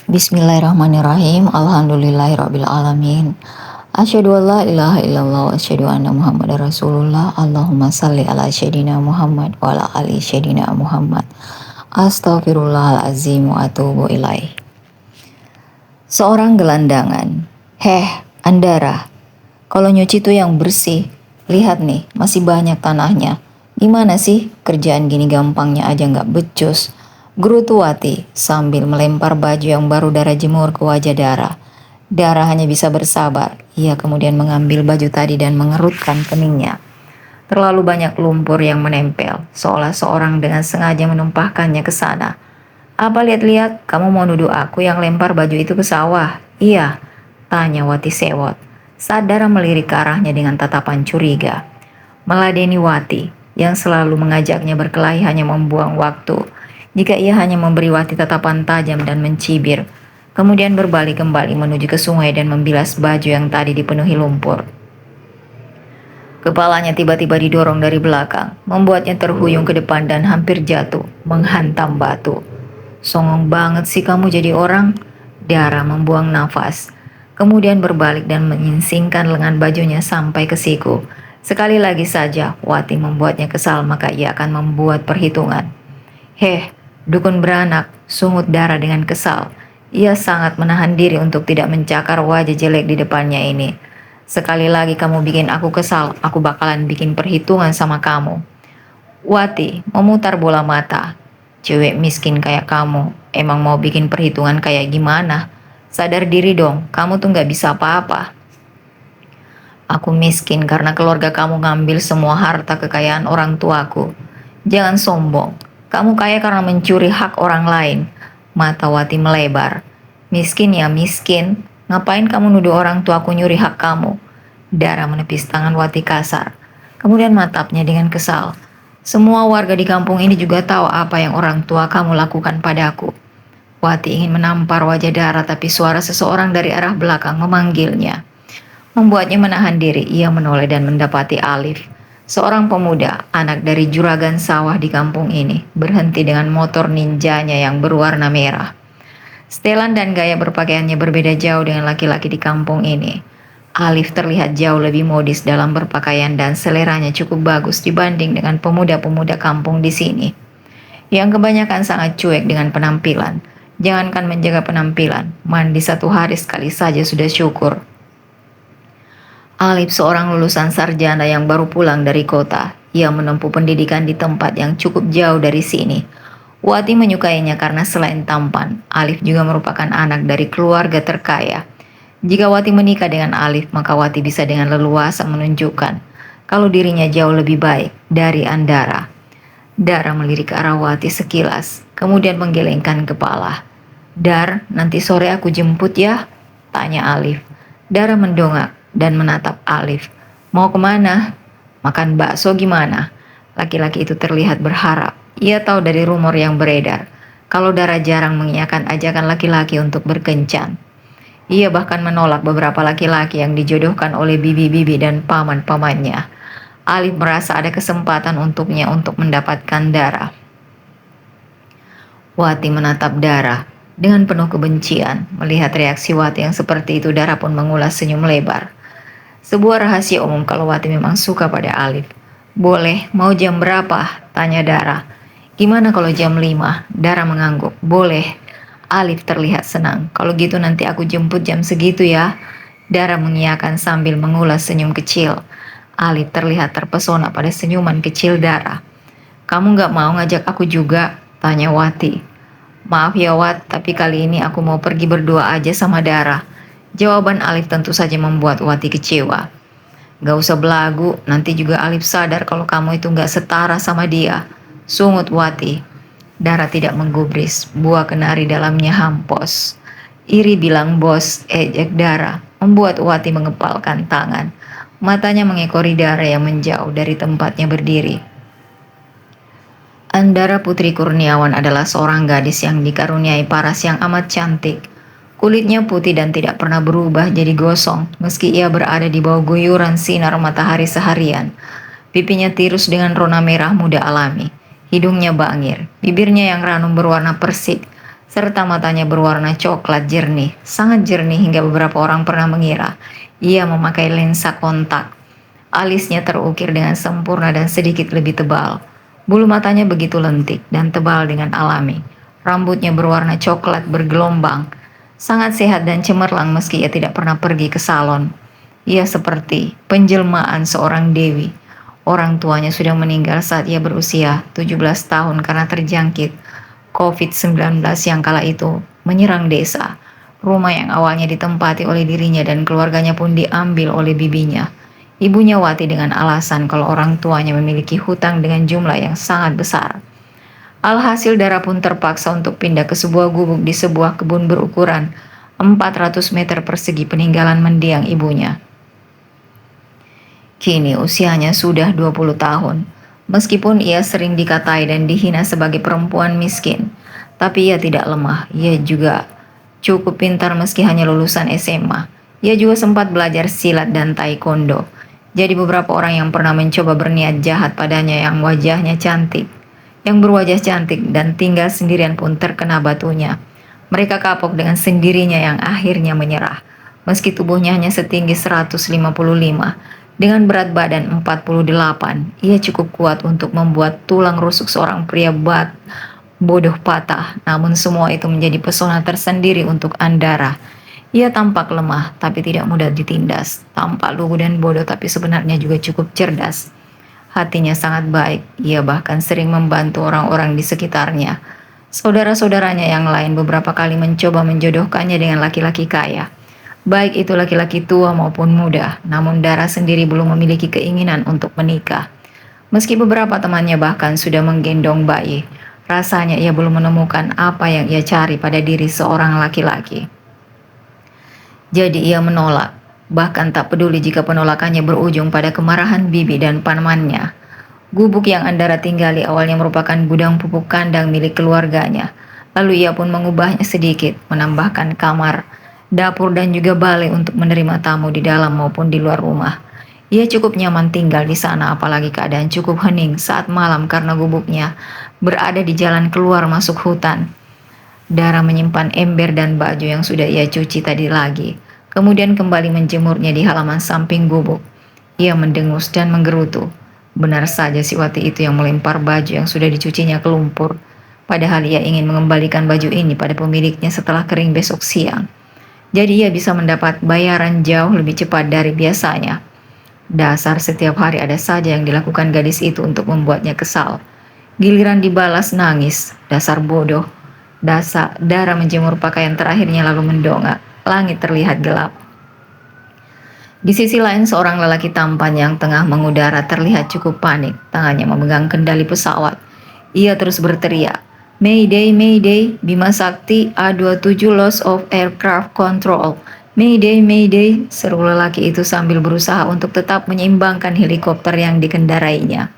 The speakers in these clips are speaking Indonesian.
Bismillahirrahmanirrahim. Alhamdulillahirabbil alamin. Asyhadu an la ilaha illallah wa asyhadu anna Muhammadar Rasulullah. Allahumma salli ala sayyidina Muhammad wa ala ali sayyidina Muhammad. Astaghfirullahalazim wa atubu ilaih. Seorang gelandangan. Andara, kalau nyuci tuh yang bersih. Lihat nih, masih banyak tanahnya. Gimana sih kerjaan gini gampangnya aja nggak becus? Gerutu Wati sambil melempar baju yang baru Dara jemur ke wajah Dara. Dara hanya bisa bersabar. Ia kemudian mengambil baju tadi dan mengerutkan keningnya. Terlalu banyak lumpur yang menempel, seolah seorang dengan sengaja menumpahkannya ke sana. Apa lihat-lihat, kamu mau nuduh aku yang lempar baju itu ke sawah? Iya, tanya Wati sewot. Saat Dara melirik ke arahnya dengan tatapan curiga. Meladeni Wati, yang selalu mengajaknya berkelahi hanya membuang waktu. Jika ia hanya memberi Wati tatapan tajam dan mencibir, kemudian berbalik kembali menuju ke sungai dan membilas baju yang tadi dipenuhi lumpur. Kepalanya tiba-tiba didorong dari belakang, membuatnya terhuyung ke depan dan hampir jatuh, menghantam batu. Songong banget sih kamu jadi orang. Dara membuang nafas, kemudian berbalik dan menyingsingkan lengan bajunya sampai ke siku. Sekali lagi saja Wati membuatnya kesal, maka ia akan membuat perhitungan. Dukun beranak, sungut Dara dengan kesal. Ia sangat menahan diri untuk tidak mencakar wajah jelek di depannya ini. Sekali lagi kamu bikin aku kesal, aku bakalan bikin perhitungan sama kamu. Wati memutar bola mata. Cewek miskin kayak kamu, emang mau bikin perhitungan kayak gimana? Sadar diri dong, kamu tuh gak bisa apa-apa. Aku miskin karena keluarga kamu ngambil semua harta kekayaan orang tuaku. Jangan sombong. Kamu kaya karena mencuri hak orang lain. Mata Wati melebar. Miskin ya miskin. Ngapain kamu nuduh orang tuaku nyuri hak kamu? Dara menepis tangan Wati kasar. Kemudian matapnya dengan kesal. Semua warga di kampung ini juga tahu apa yang orang tua kamu lakukan padaku. Wati ingin menampar wajah Dara, tapi suara seseorang dari arah belakang memanggilnya. Membuatnya menahan diri, ia menoleh dan mendapati Alif. Seorang pemuda, anak dari juragan sawah di kampung ini, berhenti dengan motor ninjanya yang berwarna merah. Setelan dan gaya berpakaiannya berbeda jauh dengan laki-laki di kampung ini. Alif terlihat jauh lebih modis dalam berpakaian dan seleranya cukup bagus dibanding dengan pemuda-pemuda kampung di sini, yang kebanyakan sangat cuek dengan penampilan. Jangankan menjaga penampilan, mandi satu hari sekali saja sudah syukur. Alif seorang lulusan sarjana yang baru pulang dari kota. Ia menempuh pendidikan di tempat yang cukup jauh dari sini. Wati menyukainya karena selain tampan, Alif juga merupakan anak dari keluarga terkaya. Jika Wati menikah dengan Alif, maka Wati bisa dengan leluasa menunjukkan kalau dirinya jauh lebih baik dari Andara. Dara melirik ke arah Wati sekilas, kemudian menggelengkan kepala. Dar, nanti sore aku jemput ya? Tanya Alif. Dara mendongak dan menatap Alif. Mau kemana? Makan bakso gimana? Laki-laki itu terlihat berharap. Ia tahu dari rumor yang beredar kalau Dara jarang mengiyakan ajakan laki-laki untuk berkencan. Ia bahkan menolak beberapa laki-laki yang dijodohkan oleh bibi-bibi dan paman-pamannya. Alif merasa ada kesempatan untuknya untuk mendapatkan Dara. Wati menatap Dara dengan penuh kebencian. Melihat reaksi Wati yang seperti itu, Dara pun mengulas senyum lebar. Sebuah rahasia umum kalau Wati memang suka pada Alif. Boleh, mau jam berapa? Tanya Dara. Gimana kalau jam 5? Dara mengangguk. Boleh. Alif terlihat senang. Kalau gitu nanti aku jemput jam segitu ya. Dara mengiyakan sambil mengulas senyum kecil. Alif terlihat terpesona pada senyuman kecil Dara. Kamu gak mau ngajak aku juga? Tanya Wati. Maaf ya Wat, tapi kali ini aku mau pergi berdua aja sama Dara. Jawaban Alif tentu saja membuat Wati kecewa. Gak usah belagu, nanti juga Alif sadar kalau kamu itu gak setara sama dia. Sungut Wati. Dara tidak menggubris, buah kenari dalamnya hampos. Iri bilang bos, ejek Dara, membuat Wati mengepalkan tangan. Matanya mengekori Dara yang menjauh dari tempatnya berdiri. Andara Putri Kurniawan adalah seorang gadis yang dikaruniai paras yang amat cantik. Kulitnya putih dan tidak pernah berubah jadi gosong meski ia berada di bawah guyuran sinar matahari seharian. Pipinya tirus dengan rona merah muda alami. Hidungnya bangir, bibirnya yang ranum berwarna persik, serta matanya berwarna coklat jernih, sangat jernih hingga beberapa orang pernah mengira ia memakai lensa kontak. Alisnya terukir dengan sempurna dan sedikit lebih tebal. Bulu matanya begitu lentik dan tebal dengan alami. Rambutnya berwarna coklat bergelombang, sangat sehat dan cemerlang meski ia tidak pernah pergi ke salon. Ia seperti penjelmaan seorang dewi. Orang tuanya sudah meninggal saat ia berusia 17 tahun karena terjangkit COVID-19 yang kala itu menyerang desa. Rumah yang awalnya ditempati oleh dirinya dan keluarganya pun diambil oleh bibinya. Ibunya Wati dengan alasan kalau orang tuanya memiliki hutang dengan jumlah yang sangat besar. Alhasil Dara pun terpaksa untuk pindah ke sebuah gubuk di sebuah kebun berukuran 400 meter persegi peninggalan mendiang ibunya. Kini usianya sudah 20 tahun. Meskipun ia sering dikatai dan dihina sebagai perempuan miskin, tapi ia tidak lemah. Ia juga cukup pintar meski hanya lulusan SMA. Ia juga sempat belajar silat dan taekwondo. Jadi beberapa orang yang pernah mencoba berniat jahat padanya yang wajahnya cantik, yang berwajah cantik dan tinggal sendirian pun terkena batunya. Mereka kapok dengan sendirinya yang akhirnya menyerah. Meski tubuhnya hanya setinggi 155, dengan berat badan 48, ia cukup kuat untuk membuat tulang rusuk seorang pria bodoh patah. Namun semua itu menjadi pesona tersendiri untuk Andara. Ia tampak lemah tapi tidak mudah ditindas, tampak lugu dan bodoh tapi sebenarnya juga cukup cerdas. Hatinya sangat baik, ia bahkan sering membantu orang-orang di sekitarnya. Saudara-saudaranya yang lain beberapa kali mencoba menjodohkannya dengan laki-laki kaya. Baik itu laki-laki tua maupun muda, namun Dara sendiri belum memiliki keinginan untuk menikah. Meski beberapa temannya bahkan sudah menggendong bayi, rasanya ia belum menemukan apa yang ia cari pada diri seorang laki-laki. Jadi ia menolak, bahkan tak peduli jika penolakannya berujung pada kemarahan bibi dan pamannya. Gubuk yang Andara tinggali awalnya merupakan gudang pupuk kandang milik keluarganya. Lalu ia pun mengubahnya sedikit, menambahkan kamar, dapur dan juga balai untuk menerima tamu di dalam maupun di luar rumah. Ia cukup nyaman tinggal di sana apalagi keadaan cukup hening saat malam karena gubuknya berada di jalan keluar masuk hutan. Dara menyimpan ember dan baju yang sudah ia cuci tadi lagi, kemudian kembali menjemurnya di halaman samping gubuk. Ia mendengus dan menggerutu. Benar saja si Wati itu yang melempar baju yang sudah dicucinya ke lumpur. Padahal ia ingin mengembalikan baju ini pada pemiliknya setelah kering besok siang. Jadi ia bisa mendapat bayaran jauh lebih cepat dari biasanya. Dasar setiap hari ada saja yang dilakukan gadis itu untuk membuatnya kesal. Giliran dibalas nangis, dasar bodoh. Dara menjemur pakaian terakhirnya lalu mendongak. Langit terlihat gelap. Di sisi lain seorang lelaki tampan yang tengah mengudara terlihat cukup panik. Tangannya memegang kendali pesawat. Ia terus berteriak, "Mayday, Mayday, Bima Sakti A27 loss of aircraft control. Mayday, Mayday," seru lelaki itu sambil berusaha untuk tetap menyeimbangkan helikopter yang dikendarainya.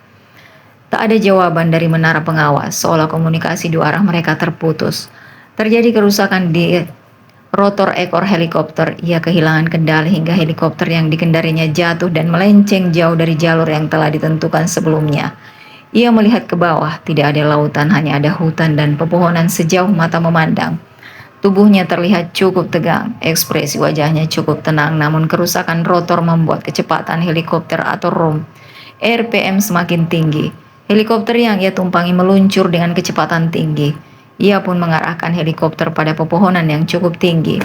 Tak ada jawaban dari menara pengawas, seolah komunikasi dua arah mereka terputus. Terjadi kerusakan di rotor ekor helikopter. Ia kehilangan kendali hingga helikopter yang dikendarinya jatuh dan melenceng jauh dari jalur yang telah ditentukan sebelumnya. Ia melihat ke bawah, tidak ada lautan, hanya ada hutan dan pepohonan sejauh mata memandang. Tubuhnya terlihat cukup tegang, ekspresi wajahnya cukup tenang, namun kerusakan rotor membuat kecepatan helikopter atau RPM semakin tinggi. Helikopter yang ia tumpangi meluncur dengan kecepatan tinggi. Ia pun mengarahkan helikopter pada pepohonan yang cukup tinggi.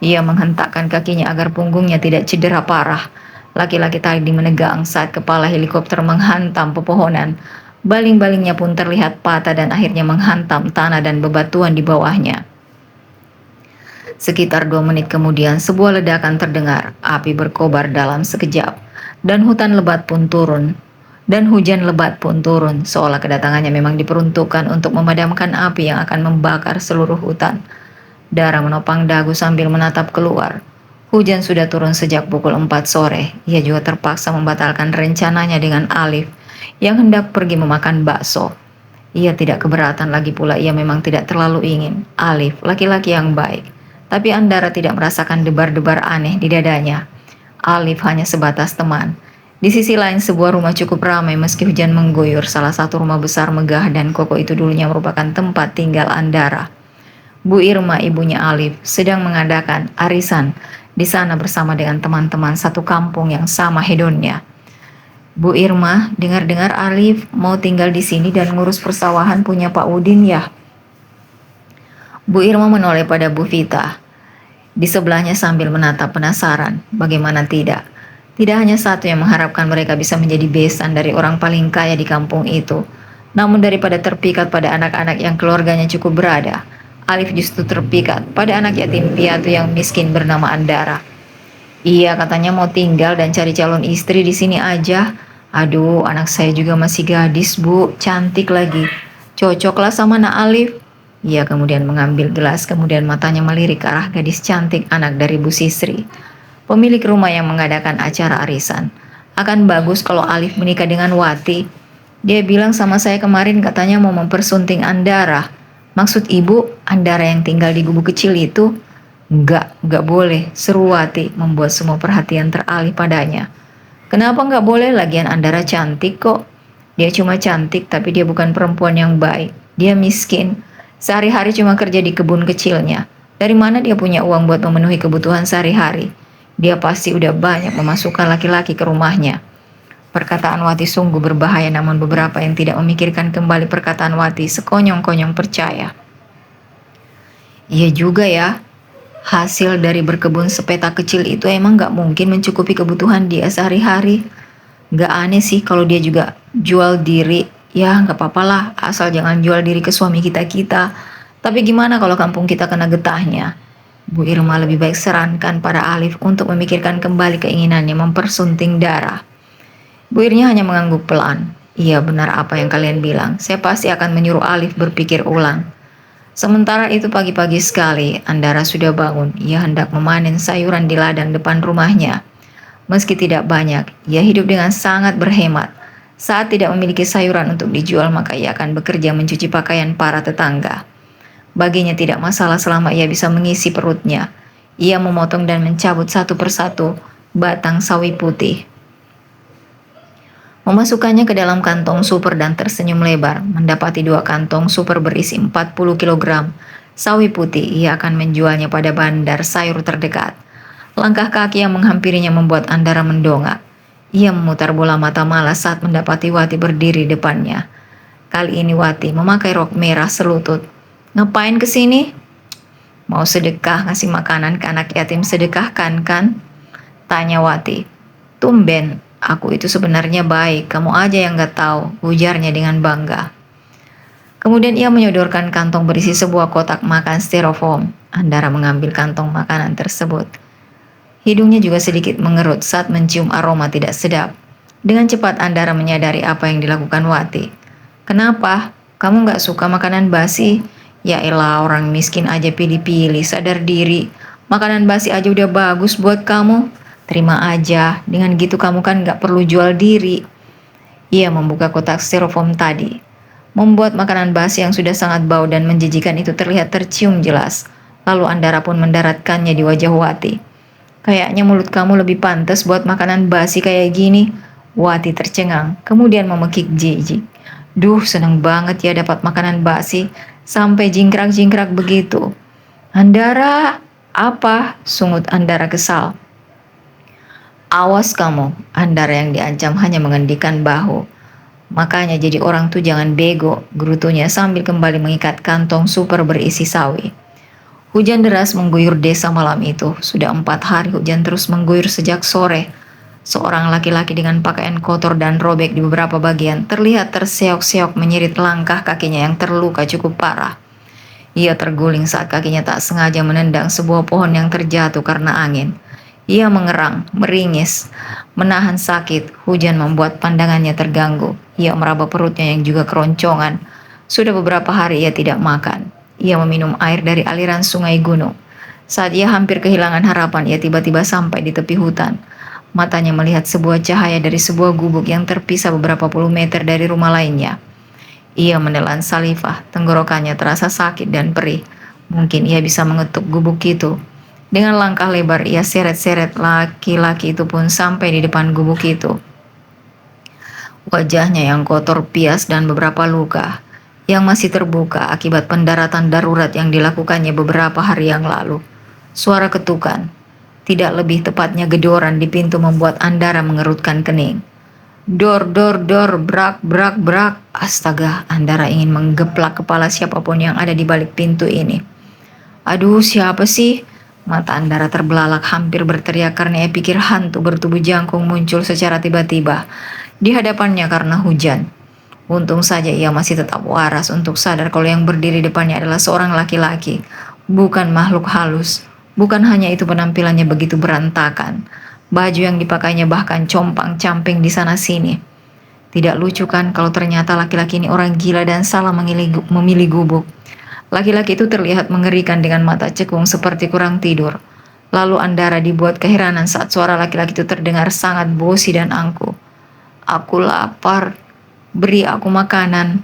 Ia menghentakkan kakinya agar punggungnya tidak cedera parah. Laki-laki tadi menegang saat kepala helikopter menghantam pepohonan. Baling-balingnya pun terlihat patah dan akhirnya menghantam tanah dan bebatuan di bawahnya. Sekitar 2 menit kemudian sebuah ledakan terdengar. Api berkobar dalam sekejap dan hujan lebat pun turun, seolah kedatangannya memang diperuntukkan untuk memadamkan api yang akan membakar seluruh hutan. Dara menopang dagu sambil menatap keluar. Hujan sudah turun sejak pukul 4 sore. Ia juga terpaksa membatalkan rencananya dengan Alif yang hendak pergi memakan bakso. Ia tidak keberatan, lagi pula ia memang tidak terlalu ingin. Alif, laki-laki yang baik. Tapi Andara tidak merasakan debar-debar aneh di dadanya. Alif hanya sebatas teman. Di sisi lain sebuah rumah cukup ramai meski hujan mengguyur. Salah satu rumah besar megah dan kokoh itu dulunya merupakan tempat tinggal Andara. Bu Irma, ibunya Alif, sedang mengadakan arisan di sana bersama dengan teman-teman satu kampung yang sama hedonnya. Bu Irma, dengar-dengar Alif mau tinggal di sini dan ngurus persawahan punya Pak Udin ya? Bu Irma menoleh pada Bu Vita. Di sebelahnya sambil menatap penasaran, bagaimana tidak. Tidak hanya satu yang mengharapkan mereka bisa menjadi besan dari orang paling kaya di kampung itu. Namun daripada terpikat pada anak-anak yang keluarganya cukup berada, Alif justru terpikat pada anak yatim piatu yang miskin bernama Andara. Iya, katanya mau tinggal dan cari calon istri di sini aja. Aduh, anak saya juga masih gadis, Bu. Cantik lagi. Cocoklah sama Nak Alif. Ia kemudian mengambil gelas, kemudian matanya melirik ke arah gadis cantik anak dari Bu Sisri, pemilik rumah yang mengadakan acara arisan. Akan bagus kalau Alif menikah dengan Wati. Dia bilang sama saya kemarin katanya mau mempersunting Andara. Maksud ibu, Andara yang tinggal di gubuk kecil itu? Enggak boleh, seru Wati, membuat semua perhatian teralih padanya. Kenapa enggak boleh? Lagian Andara cantik kok. Dia cuma cantik, tapi dia bukan perempuan yang baik. Dia miskin. Sehari-hari cuma kerja di kebun kecilnya. Dari mana dia punya uang buat memenuhi kebutuhan sehari-hari? Dia pasti udah banyak memasukkan laki-laki ke rumahnya. Perkataan Wati sungguh berbahaya, namun beberapa yang tidak memikirkan kembali perkataan Wati sekonyong-konyong percaya. Iya juga ya, hasil dari berkebun sepetak kecil itu emang gak mungkin mencukupi kebutuhan dia sehari-hari. Gak aneh sih kalau dia juga jual diri. Ya gak apa-apa lah, asal jangan jual diri ke suami kita-kita. Tapi gimana kalau kampung kita kena getahnya? Bu Irma lebih baik sarankan pada Alif untuk memikirkan kembali keinginannya mempersunting darah. Bu Irnya hanya mengangguk pelan. Iya, benar apa yang kalian bilang. Saya pasti akan menyuruh Alif berpikir ulang. Sementara itu pagi-pagi sekali, Andara sudah bangun. Ia hendak memanen sayuran di ladang depan rumahnya. Meski tidak banyak, ia hidup dengan sangat berhemat. Saat tidak memiliki sayuran untuk dijual, maka ia akan bekerja mencuci pakaian para tetangga. Baginya tidak masalah selama ia bisa mengisi perutnya. Ia memotong dan mencabut satu persatu batang sawi putih. Memasukkannya ke dalam kantong super dan tersenyum lebar. Mendapati 2 kantong super berisi 40 kg sawi putih, ia akan menjualnya pada bandar sayur terdekat. Langkah kaki yang menghampirinya membuat Andara mendongak. Ia memutar bola mata malas saat mendapati Wati berdiri depannya. Kali ini Wati memakai rok merah selutut. Ngapain kesini? Mau sedekah ngasih makanan ke anak yatim, sedekahkan kan? Tanya Wati. Tumben, aku itu sebenarnya baik, kamu aja yang gak tahu, ujarnya dengan bangga. Kemudian ia menyodorkan kantong berisi sebuah kotak makan styrofoam. Andara mengambil kantong makanan tersebut. Hidungnya juga sedikit mengerut saat mencium aroma tidak sedap. Dengan cepat Andara menyadari apa yang dilakukan Wati. Kenapa? Kamu gak suka makanan basi? Ya elah, orang miskin aja pilih-pilih, sadar diri. Makanan basi aja udah bagus buat kamu. Terima aja, dengan gitu kamu kan gak perlu jual diri. Ia membuka kotak styrofoam tadi. Membuat makanan basi yang sudah sangat bau dan menjijikan itu terlihat tercium jelas. Lalu Andara pun mendaratkannya di wajah Wati. Kayaknya mulut kamu lebih pantas buat makanan basi kayak gini. Wati tercengang, kemudian memekik jijik. Duh, seneng banget ya dapat makanan basi, sampai jingkrak-jingkrak begitu. Andara, apa? Sungut Andara kesal. Awas kamu, Andara yang diancam hanya mengendikan bahu. Makanya jadi orang tuh jangan bego, gerutunya sambil kembali mengikat kantong super berisi sawi. Hujan deras mengguyur desa malam itu. Sudah 4 hari hujan terus mengguyur sejak sore. Seorang laki-laki dengan pakaian kotor dan robek di beberapa bagian terlihat terseok-seok menyerit langkah kakinya yang terluka cukup parah. Ia terguling saat kakinya tak sengaja menendang sebuah pohon yang terjatuh karena angin. Ia mengerang, meringis, menahan sakit. Hujan membuat pandangannya terganggu. Ia meraba perutnya yang juga keroncongan. Sudah beberapa hari ia tidak makan. Ia meminum air dari aliran sungai gunung. Saat ia hampir kehilangan harapan, ia tiba-tiba sampai di tepi hutan. Matanya melihat sebuah cahaya dari sebuah gubuk yang terpisah beberapa puluh meter dari rumah lainnya. Ia menelan salivah, tenggorokannya terasa sakit dan perih. Mungkin ia bisa mengetuk gubuk itu. Dengan langkah lebar ia seret-seret laki-laki itu pun sampai di depan gubuk itu. Wajahnya yang kotor pias dan beberapa luka. yang masih terbuka akibat pendaratan darurat yang dilakukannya beberapa hari yang lalu. Suara ketukan, tidak lebih tepatnya gedoran di pintu membuat Andara mengerutkan kening. Dor, dor, dor, brak, brak, brak. Astaga, Andara ingin menggeplak kepala siapapun yang ada di balik pintu ini. Aduh, siapa sih? Mata Andara terbelalak hampir berteriak karena ia pikir hantu bertubuh jangkung muncul secara tiba-tiba di hadapannya karena hujan. Untung saja ia masih tetap waras untuk sadar kalau yang berdiri depannya adalah seorang laki-laki, bukan makhluk halus. Bukan hanya itu, penampilannya begitu berantakan. Baju yang dipakainya bahkan compang-camping di sana-sini. Tidak lucu kan kalau ternyata laki-laki ini orang gila dan salah memilih gubuk. Laki-laki itu terlihat mengerikan dengan mata cekung seperti kurang tidur. Lalu Andara dibuat keheranan saat suara laki-laki itu terdengar sangat bosi dan angkuh. Aku lapar, beri aku makanan.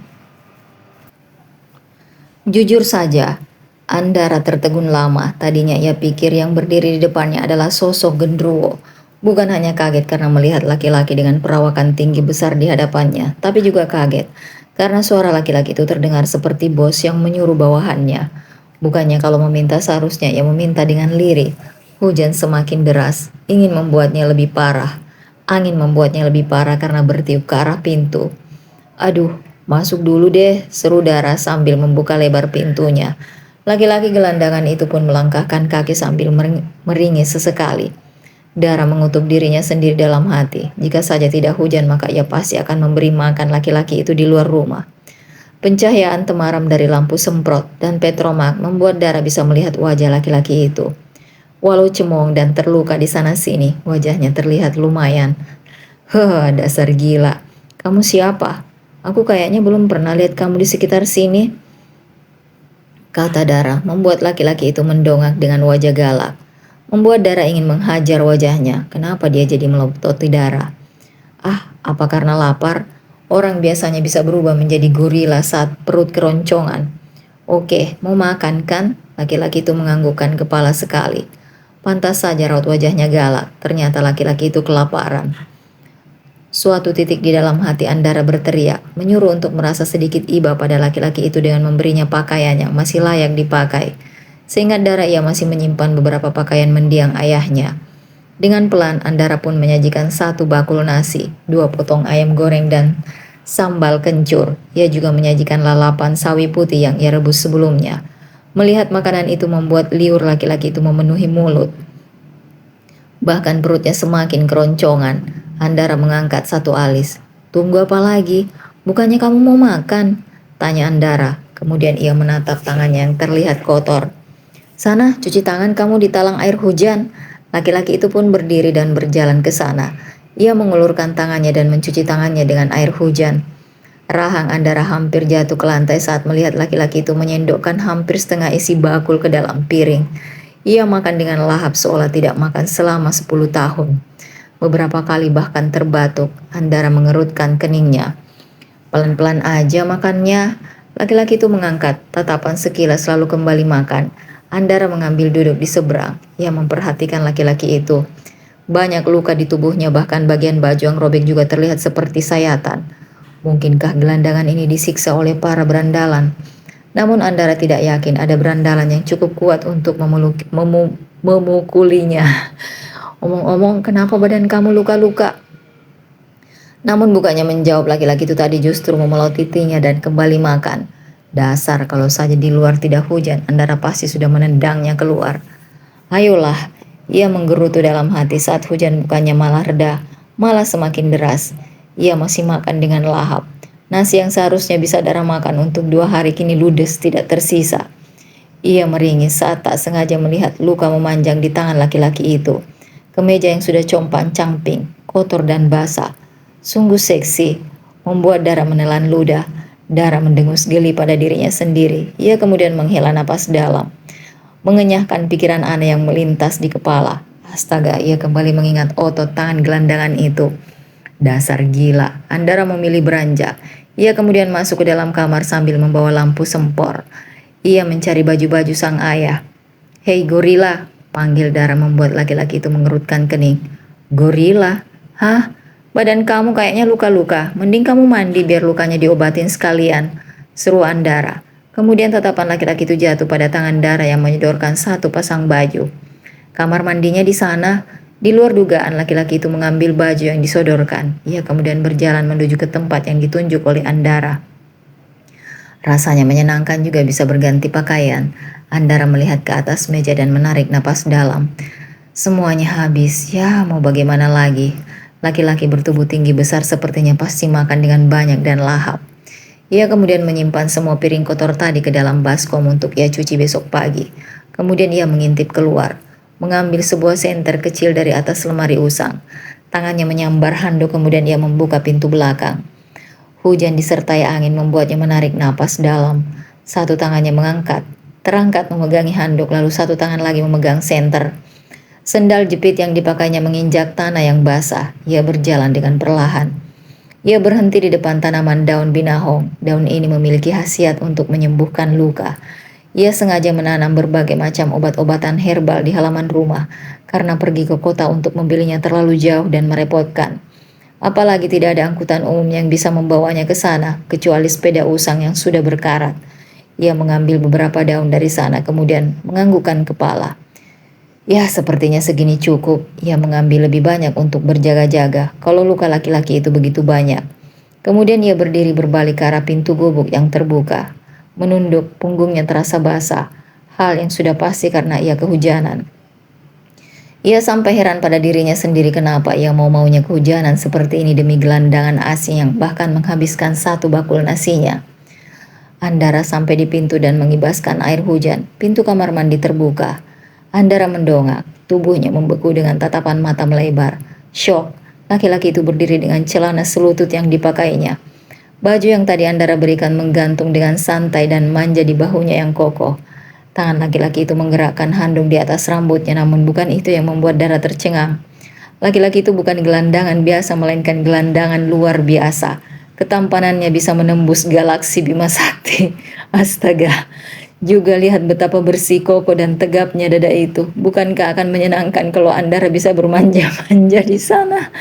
Jujur saja, Andara tertegun lama. Tadinya ia pikir yang berdiri di depannya adalah sosok gendruwo. Bukan hanya kaget karena melihat laki-laki dengan perawakan tinggi besar di hadapannya, tapi juga kaget karena suara laki-laki itu terdengar seperti bos yang menyuruh bawahannya. Bukannya kalau meminta seharusnya ia meminta dengan lirih. Hujan semakin deras, ingin membuatnya lebih parah. Angin membuatnya lebih parah karena bertiup ke arah pintu. Aduh, masuk dulu deh, seru Dara sambil membuka lebar pintunya. Laki-laki gelandangan itu pun melangkahkan kaki sambil meringis sesekali. Dara mengutuk dirinya sendiri dalam hati. Jika saja tidak hujan, maka ia pasti akan memberi makan laki-laki itu di luar rumah. Pencahayaan temaram dari lampu semprot dan petromak membuat Dara bisa melihat wajah laki-laki itu. Walau cemong dan terluka di sana-sini, wajahnya terlihat lumayan. Dasar gila. Kamu siapa? Aku kayaknya belum pernah lihat kamu di sekitar sini, kata Dara, membuat laki-laki itu mendongak dengan wajah galak. Membuat Dara ingin menghajar wajahnya. Kenapa dia jadi melototi Dara? Ah, apa karena lapar? Orang biasanya bisa berubah menjadi gorila saat perut keroncongan. Oke, mau makan kan? Laki-laki itu menganggukkan kepala sekali. Pantas saja raut wajahnya galak. Ternyata laki-laki itu kelaparan. Suatu titik di dalam hati Andara berteriak, menyuruh untuk merasa sedikit iba pada laki-laki itu dengan memberinya pakaian yang masih layak dipakai. Seingat Dara ia masih menyimpan beberapa pakaian mendiang ayahnya. Dengan pelan Andara pun menyajikan satu bakul nasi, 2 potong ayam goreng dan sambal kencur. Ia juga menyajikan lalapan sawi putih yang ia rebus sebelumnya. Melihat makanan itu membuat liur laki-laki itu memenuhi mulut. Bahkan perutnya semakin keroncongan. Andara mengangkat satu alis. Tunggu apa lagi? Bukannya kamu mau makan? Tanya Andara. Kemudian ia menatap tangannya yang terlihat kotor. Sana, cuci tangan kamu di talang air hujan. Laki-laki itu pun berdiri dan berjalan ke sana. Ia mengulurkan tangannya dan mencuci tangannya dengan air hujan. Rahang Andara hampir jatuh ke lantai saat melihat laki-laki itu menyendokkan hampir setengah isi bakul ke dalam piring. Ia makan dengan lahap seolah tidak makan selama 10 tahun. Beberapa kali bahkan terbatuk. Andara mengerutkan keningnya. Pelan-pelan aja makannya. Laki-laki itu mengangkat tatapan sekilas lalu kembali makan. Andara mengambil duduk di seberang. Ia memperhatikan laki-laki itu. Banyak luka di tubuhnya, bahkan bagian baju yang robek juga terlihat seperti sayatan. Mungkinkah gelandangan ini disiksa oleh para berandalan? Namun Andara tidak yakin ada berandalan yang cukup kuat untuk memukulinya. Omong-omong, kenapa badan kamu luka-luka? Namun bukannya menjawab, laki-laki itu tadi justru memelotitinya dan kembali makan. Dasar, kalau saja di luar tidak hujan, Andara pasti sudah menendangnya keluar. Ayolah, ia menggerutu dalam hati saat hujan bukannya malah reda, malah semakin deras. Ia masih makan dengan lahap. Nasi yang seharusnya bisa Dara makan untuk 2 hari kini ludes tidak tersisa. Ia meringis saat tak sengaja melihat luka memanjang di tangan laki-laki itu. Kemeja yang sudah compang-camping, kotor dan basah. Sungguh seksi, membuat Dara menelan ludah. Dara mendengus geli pada dirinya sendiri. Ia kemudian menghela napas dalam, mengenyahkan pikiran aneh yang melintas di kepala. Astaga, ia kembali mengingat otot tangan gelandangan itu. Dasar gila, Andara memilih beranjak. Ia kemudian masuk ke dalam kamar sambil membawa lampu sempor. Ia mencari baju-baju sang ayah. Hei gorila, panggil Dara membuat laki-laki itu mengerutkan kening. Gorila? Hah? Badan kamu kayaknya luka-luka. Mending kamu mandi biar lukanya diobatin sekalian. seru Andara. Kemudian tatapan laki-laki itu jatuh pada tangan Dara yang menyodorkan satu pasang baju. Kamar mandinya di sana. Di luar dugaan, laki-laki itu mengambil baju yang disodorkan. Ia kemudian berjalan menuju ke tempat yang ditunjuk oleh Andara. Rasanya menyenangkan juga bisa berganti pakaian. Andara melihat ke atas meja dan menarik napas dalam. Semuanya habis, ya mau bagaimana lagi. Laki-laki bertubuh tinggi besar sepertinya pasti makan dengan banyak dan lahap. Ia kemudian menyimpan semua piring kotor tadi ke dalam baskom untuk ia cuci besok pagi. Kemudian ia mengintip keluar, mengambil sebuah senter kecil dari atas lemari usang. Tangannya menyambar handuk kemudian ia membuka pintu belakang. Hujan disertai angin membuatnya menarik napas dalam. Satu tangannya terangkat memegangi handuk, lalu satu tangan lagi memegang senter. Sendal jepit yang dipakainya menginjak tanah yang basah. Ia berjalan dengan perlahan. Ia berhenti di depan tanaman daun binahong. Daun ini memiliki khasiat untuk menyembuhkan luka. Ia sengaja menanam berbagai macam obat-obatan herbal di halaman rumah karena pergi ke kota untuk membelinya terlalu jauh dan merepotkan. Apalagi tidak ada angkutan umum yang bisa membawanya ke sana, kecuali sepeda usang yang sudah berkarat. Ia mengambil beberapa daun dari sana, kemudian menganggukkan kepala. Ya, sepertinya segini cukup. Ia mengambil lebih banyak untuk berjaga-jaga, kalau luka laki-laki itu begitu banyak. Kemudian ia berdiri berbalik ke arah pintu gubuk yang terbuka. Menunduk, punggungnya terasa basah. Hal yang sudah pasti karena ia kehujanan. Ia sampai heran pada dirinya sendiri kenapa ia mau-maunya kehujanan seperti ini demi gelandangan asi yang bahkan menghabiskan satu bakul nasinya. Andara sampai di pintu dan mengibaskan air hujan. Pintu kamar mandi terbuka. Andara mendongak, tubuhnya membeku dengan tatapan mata melebar. Syok, laki-laki itu berdiri dengan celana selutut yang dipakainya. Baju yang tadi Andara berikan menggantung dengan santai dan manja di bahunya yang kokoh. Tangan laki-laki itu menggerakkan handuk di atas rambutnya, namun bukan itu yang membuat Dara tercengang. Laki-laki itu bukan gelandangan biasa, melainkan gelandangan luar biasa. Ketampanannya bisa menembus galaksi Bima Sakti. Astaga. Juga lihat betapa bersih, kokoh, dan tegapnya dada itu. Bukankah akan menyenangkan kalau Andara bisa bermanja-manja di sana?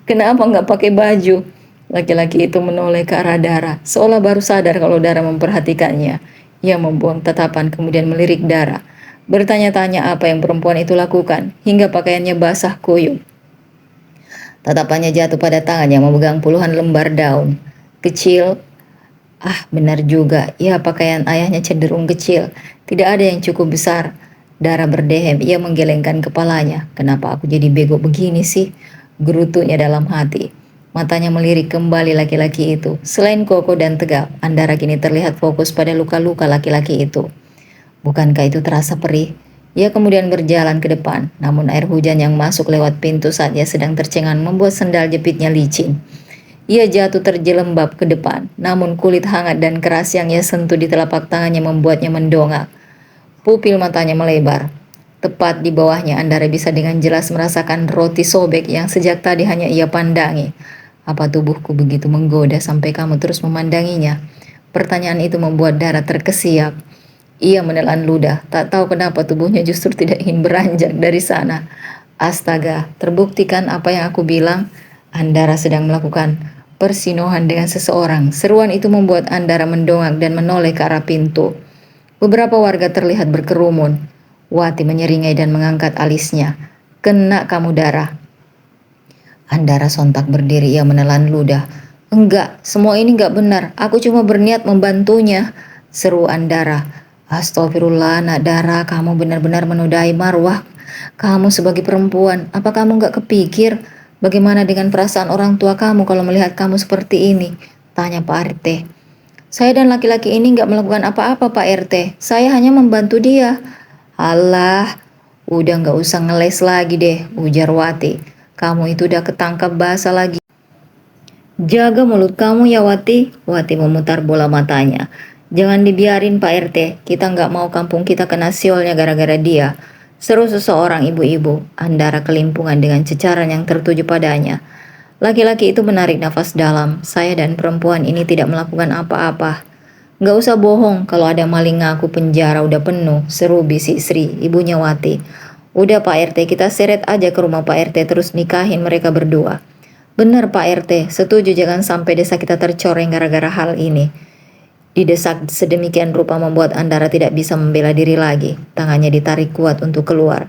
Kenapa nggak pakai baju? Laki-laki itu menoleh ke arah Dara, seolah baru sadar kalau Dara memperhatikannya. Ia membuang tatapan kemudian melirik Dara. Bertanya-tanya apa yang perempuan itu lakukan, hingga pakaiannya basah kuyup. Tatapannya jatuh pada tangan yang memegang puluhan lembar daun. Kecil. Benar juga, ya pakaian ayahnya cenderung kecil. Tidak ada yang cukup besar. Dara berdehem, ia menggelengkan kepalanya. Kenapa aku jadi bego begini sih? Gerutunya dalam hati. Matanya melirik kembali laki-laki itu. Selain kokoh dan tegap, Andara kini terlihat fokus pada luka-luka laki-laki itu. Bukankah itu terasa perih? Ia kemudian berjalan ke depan, namun air hujan yang masuk lewat pintu saat ia sedang tercengang membuat sendal jepitnya licin. Ia jatuh terjelembab ke depan, namun kulit hangat dan keras yang ia sentuh di telapak tangannya membuatnya mendongak. Pupil matanya melebar. Tepat di bawahnya Andara bisa dengan jelas merasakan roti sobek yang sejak tadi hanya ia pandangi. Apa tubuhku begitu menggoda sampai kamu terus memandanginya? Pertanyaan itu membuat Dara terkesiap. Ia menelan ludah, tak tahu kenapa tubuhnya justru tidak ingin beranjak dari sana. Astaga, terbuktikan apa yang aku bilang. Andara sedang melakukan persinohan dengan seseorang. Seruan itu membuat Andara mendongak dan menoleh ke arah pintu. Beberapa warga terlihat berkerumun. Wati menyeringai dan mengangkat alisnya. Kena kamu, Dara. Andara sontak berdiri, ia menelan ludah. Enggak, semua ini enggak benar. Aku cuma berniat membantunya, seru Andara. Astagfirullah, nak Dara, kamu benar-benar menodai marwah kamu sebagai perempuan. Apa kamu enggak kepikir bagaimana dengan perasaan orang tua kamu kalau melihat kamu seperti ini? Tanya Pak RT. Saya dan laki-laki ini enggak melakukan apa-apa, Pak RT. Saya hanya membantu dia. Alah, udah enggak usah ngeles lagi deh, ujar Wati. Kamu itu udah ketangkap basah lagi. Jaga mulut kamu ya Wati. Wati memutar bola matanya. Jangan dibiarin Pak RT. Kita nggak mau kampung kita kena siolnya gara-gara dia. Seru seseorang ibu-ibu. Andara kelimpungan dengan cecaran yang tertuju padanya. Laki-laki itu menarik nafas dalam. Saya dan perempuan ini tidak melakukan apa-apa. Nggak usah bohong, kalau ada maling ngaku penjara udah penuh. Seru bisi Sri, ibunya Wati. Udah Pak RT, kita seret aja ke rumah Pak RT terus nikahin mereka berdua. Bener Pak RT, setuju, jangan sampai desa kita tercoreng gara-gara hal ini. Didesak sedemikian rupa membuat Andara tidak bisa membela diri lagi. Tangannya ditarik kuat untuk keluar.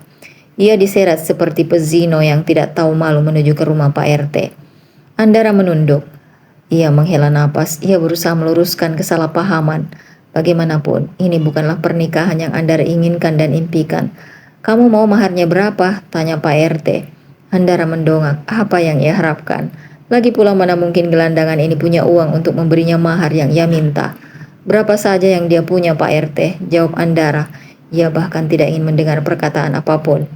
Ia diseret seperti pezino yang tidak tahu malu menuju ke rumah Pak RT. Andara menunduk. Ia menghela napas. Ia berusaha meluruskan kesalahpahaman. Bagaimanapun, ini bukanlah pernikahan yang Andara inginkan dan impikan. Kamu mau maharnya berapa? Tanya Pak RT. Andara mendongak. Apa yang ia harapkan? Lagi pula mana mungkin gelandangan ini punya uang untuk memberinya mahar yang ia minta. Berapa saja yang dia punya Pak RT, jawab Andara. Ia bahkan tidak ingin mendengar perkataan apapun.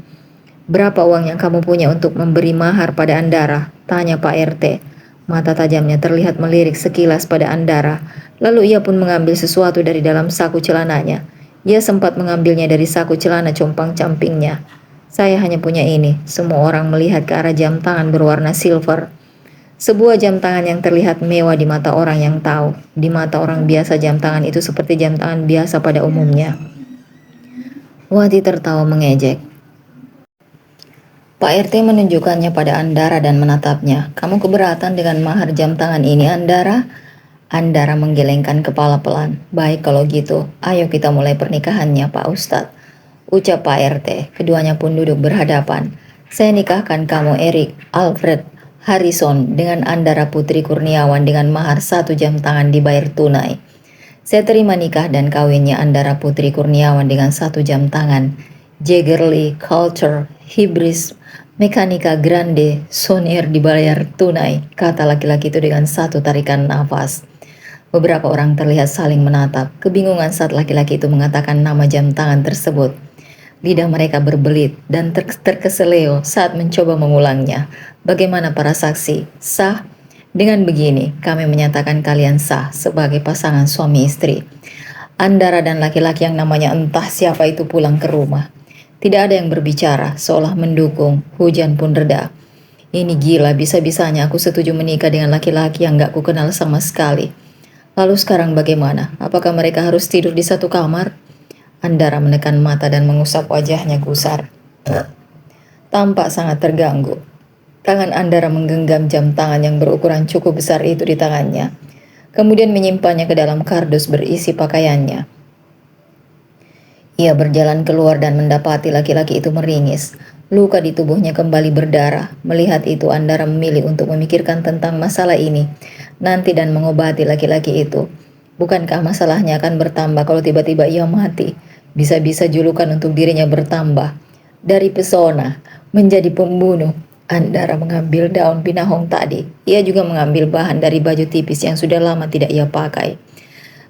Berapa uang yang kamu punya untuk memberi mahar pada Andara? Tanya Pak RT. Mata tajamnya terlihat melirik sekilas pada Andara. Lalu ia pun mengambil sesuatu dari dalam saku celananya. Ia sempat mengambilnya dari saku celana compang-campingnya. Saya hanya punya ini. Semua orang melihat ke arah jam tangan berwarna silver. Sebuah jam tangan yang terlihat mewah di mata orang yang tahu. Di mata orang biasa jam tangan itu seperti jam tangan biasa pada umumnya. Wati tertawa mengejek. Pak RT menunjukkannya pada Andara dan menatapnya. Kamu keberatan dengan mahar jam tangan ini, Andara? Andara menggelengkan kepala pelan. Baik kalau gitu, ayo kita mulai pernikahannya, Pak Ustadz. Ucap Pak RT. Keduanya pun duduk berhadapan. Saya nikahkan kamu Erik Alfred Harrison dengan Andara Putri Kurniawan dengan mahar 1 jam tangan dibayar tunai. Saya terima nikah dan kawinnya Andara Putri Kurniawan dengan 1 jam tangan. Jagerly Culture Hybris Mekanika Grande Sonier dibayar tunai, kata laki-laki itu dengan satu tarikan nafas. Beberapa orang terlihat saling menatap, kebingungan saat laki-laki itu mengatakan nama jam tangan tersebut. Lidah mereka berbelit dan terkeseleo saat mencoba mengulangnya. Bagaimana para saksi? Sah? Dengan begini, kami menyatakan kalian sah sebagai pasangan suami istri. Andara dan laki-laki yang namanya entah siapa itu pulang ke rumah. Tidak ada yang berbicara, seolah mendukung. Hujan pun reda. Ini gila, bisa-bisanya aku setuju menikah dengan laki-laki yang gak kukenal sama sekali. Lalu sekarang bagaimana? Apakah mereka harus tidur di satu kamar? Andara menekan mata dan mengusap wajahnya gusar. Tampak sangat terganggu. Tangan Andara menggenggam jam tangan yang berukuran cukup besar itu di tangannya. Kemudian menyimpannya ke dalam kardus berisi pakaiannya. Ia berjalan keluar dan mendapati laki-laki itu meringis. Luka di tubuhnya kembali berdarah. Melihat itu, Andara memilih untuk memikirkan tentang masalah ini nanti dan mengobati laki-laki itu. Bukankah masalahnya akan bertambah kalau tiba-tiba ia mati? Bisa-bisa julukan untuk dirinya bertambah. Dari pesona menjadi pembunuh. Andara mengambil daun pinahong tadi. Ia juga mengambil bahan dari baju tipis yang sudah lama tidak ia pakai.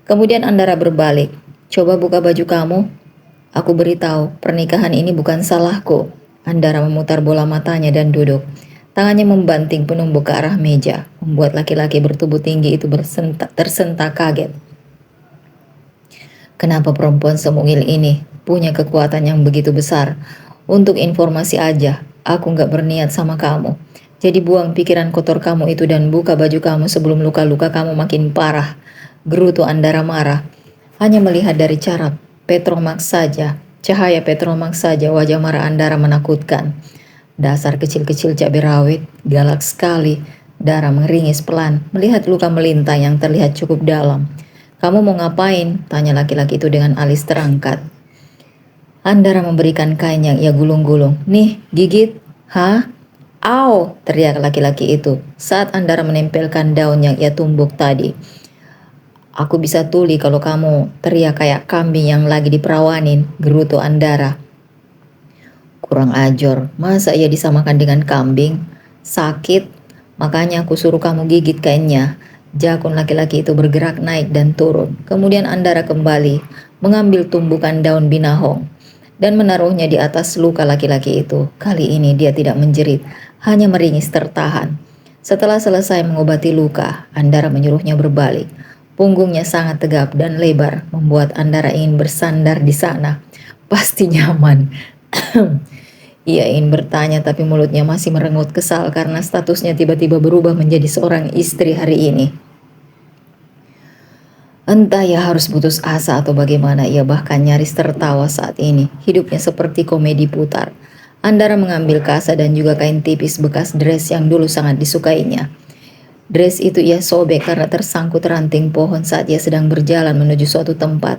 Kemudian Andara berbalik. Coba buka baju kamu. Aku beritahu, pernikahan ini bukan salahku. Andara memutar bola matanya dan duduk. Tangannya membanting penumbuk ke arah meja, membuat laki-laki bertubuh tinggi itu tersentak kaget. Kenapa perempuan semungil ini punya kekuatan yang begitu besar? Untuk informasi aja, aku gak berniat sama kamu. Jadi buang pikiran kotor kamu itu dan buka baju kamu sebelum luka-luka kamu makin parah. Gerutu Andara marah. Hanya melihat dari cara Petromax saja, cahaya Petromax saja, wajah marah Andara menakutkan. Dasar kecil-kecil cabai rawit, galak sekali. Dara mengeringis pelan, melihat luka melintang yang terlihat cukup dalam. Kamu mau ngapain? Tanya laki-laki itu dengan alis terangkat. Andara memberikan kain yang ia gulung-gulung. Nih, gigit. Hah? Au! Teriak laki-laki itu saat Andara menempelkan daun yang ia tumbuk tadi. Aku bisa tuli kalau kamu teriak kayak kambing yang lagi diperawanin, gerutu Andara. Kurang ajar, masa ia disamakan dengan kambing? Sakit, makanya aku suruh kamu gigit kainnya. Jakun laki-laki itu bergerak naik dan turun. Kemudian Andara kembali mengambil tumbukan daun binahong dan menaruhnya di atas luka laki-laki itu. Kali ini dia tidak menjerit, hanya meringis tertahan. Setelah selesai mengobati luka, Andara menyuruhnya berbalik. Punggungnya sangat tegap dan lebar, membuat Andara ingin bersandar di sana. Pasti nyaman. Ia ingin bertanya tapi mulutnya masih merengut kesal karena statusnya tiba-tiba berubah menjadi seorang istri hari ini. Entah ia harus putus asa atau bagaimana, ia bahkan nyaris tertawa saat ini. Hidupnya seperti komedi putar. Andara mengambil kasa dan juga kain tipis bekas dress yang dulu sangat disukainya. Dress itu ia sobek karena tersangkut ranting pohon saat ia sedang berjalan menuju suatu tempat.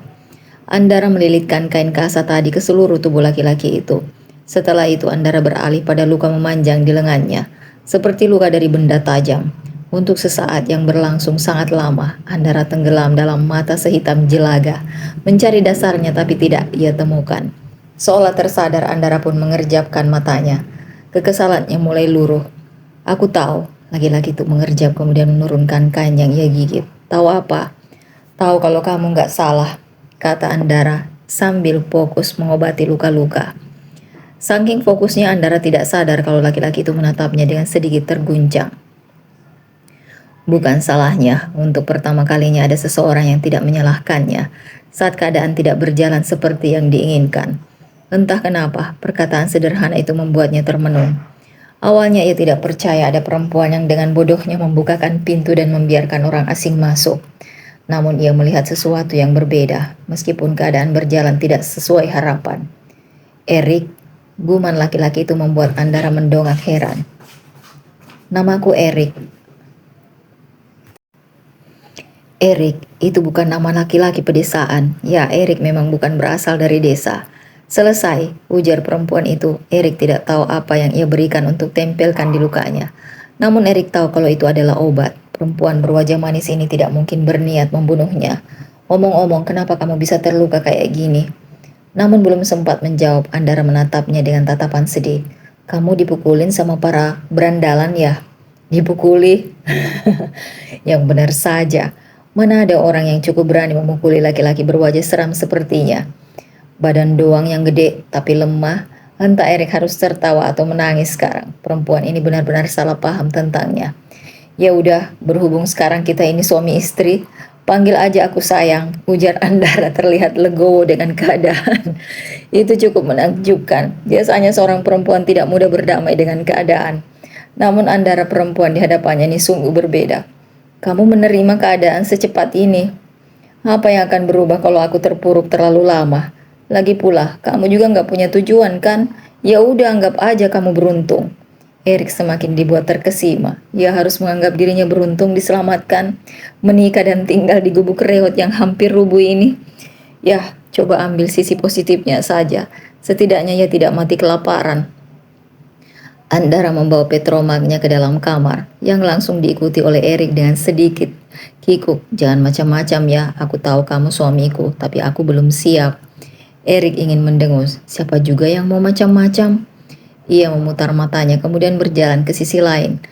Andara melilitkan kain kasa tadi ke seluruh tubuh laki-laki itu. Setelah itu Andara beralih pada luka memanjang di lengannya, seperti luka dari benda tajam. Untuk sesaat yang berlangsung sangat lama, Andara tenggelam dalam mata sehitam jelaga, mencari dasarnya tapi tidak ia temukan. Seolah tersadar, Andara pun mengerjapkan matanya. Kekesalannya mulai luruh. Aku tahu, laki-laki itu mengerjap kemudian menurunkan kain yang ia gigit. Tahu apa? Tahu kalau kamu nggak salah, kata Andara sambil fokus mengobati luka-luka. Saking fokusnya Andara tidak sadar kalau laki-laki itu menatapnya dengan sedikit terguncang. Bukan salahnya, untuk pertama kalinya ada seseorang yang tidak menyalahkannya saat keadaan tidak berjalan seperti yang diinginkan. Entah kenapa, perkataan sederhana itu membuatnya termenung. Awalnya ia tidak percaya ada perempuan yang dengan bodohnya membukakan pintu dan membiarkan orang asing masuk. Namun ia melihat sesuatu yang berbeda, meskipun keadaan berjalan tidak sesuai harapan. Erik, guman laki-laki itu membuat Andara mendongak heran. Namaku Erik. Erik, itu bukan nama laki-laki pedesaan. Ya, Erik memang bukan berasal dari desa. Selesai, ujar perempuan itu. Erik tidak tahu apa yang ia berikan untuk tempelkan di lukanya. Namun Erik tahu kalau itu adalah obat. Perempuan berwajah manis ini tidak mungkin berniat membunuhnya. Omong-omong, kenapa kamu bisa terluka kayak gini? Namun belum sempat menjawab, Andara menatapnya dengan tatapan sedih. Kamu dipukulin sama para berandalan ya? Dipukuli? Yang benar saja. Mana ada orang yang cukup berani memukuli laki-laki berwajah seram sepertinya. Badan doang yang gede tapi lemah. Entah Erik harus tertawa atau menangis sekarang. Perempuan ini benar-benar salah paham tentangnya. Ya udah, berhubung sekarang kita ini suami istri, panggil aja aku sayang, ujar Andara terlihat legowo dengan keadaan. Itu cukup menakjubkan. Biasanya seorang perempuan tidak mudah berdamai dengan keadaan. Namun Andara perempuan di hadapannya ini sungguh berbeda. Kamu menerima keadaan secepat ini. Apa yang akan berubah kalau aku terpuruk terlalu lama? Lagi pula, kamu juga nggak punya tujuan kan? Ya udah, anggap aja kamu beruntung. Erik semakin dibuat terkesima. Ia harus menganggap dirinya beruntung diselamatkan, menikah dan tinggal di gubuk reot yang hampir rubuh ini. Ya, coba ambil sisi positifnya saja. Setidaknya ia tidak mati kelaparan. Andara membawa petromagnya ke dalam kamar, yang langsung diikuti oleh Erik dengan sedikit kikuk. Jangan macam-macam ya, aku tahu kamu suamiku, tapi aku belum siap. Erik ingin mendengus, siapa juga yang mau macam-macam? Ia memutar matanya kemudian berjalan ke sisi lain.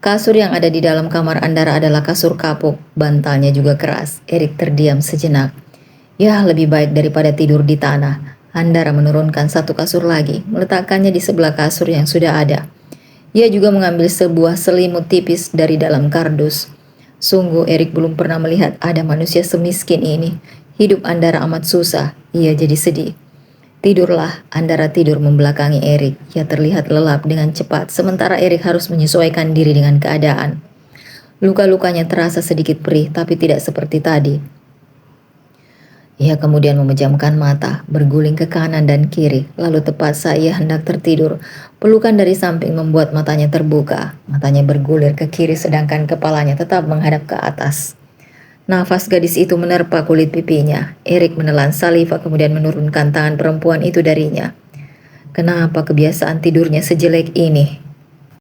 Kasur yang ada di dalam kamar Andara adalah kasur kapuk, bantalnya juga keras. Erik terdiam sejenak. Ya, lebih baik daripada tidur di tanah. Andara menurunkan satu kasur lagi, meletakkannya di sebelah kasur yang sudah ada. Ia juga mengambil sebuah selimut tipis dari dalam kardus. Sungguh Erik belum pernah melihat ada manusia semiskin ini. Hidup Andara amat susah, ia jadi sedih. Tidurlah, Andara tidur membelakangi Erik. Ia terlihat lelap dengan cepat, sementara Erik harus menyesuaikan diri dengan keadaan. Luka-lukanya terasa sedikit perih, tapi tidak seperti tadi. Ia kemudian memejamkan mata, berguling ke kanan dan kiri, lalu tepat saat ia hendak tertidur, pelukan dari samping membuat matanya terbuka. Matanya bergulir ke kiri sedangkan kepalanya tetap menghadap ke atas. Nafas gadis itu menerpa kulit pipinya. Erik menelan saliva kemudian menurunkan tangan perempuan itu darinya. Kenapa kebiasaan tidurnya sejelek ini?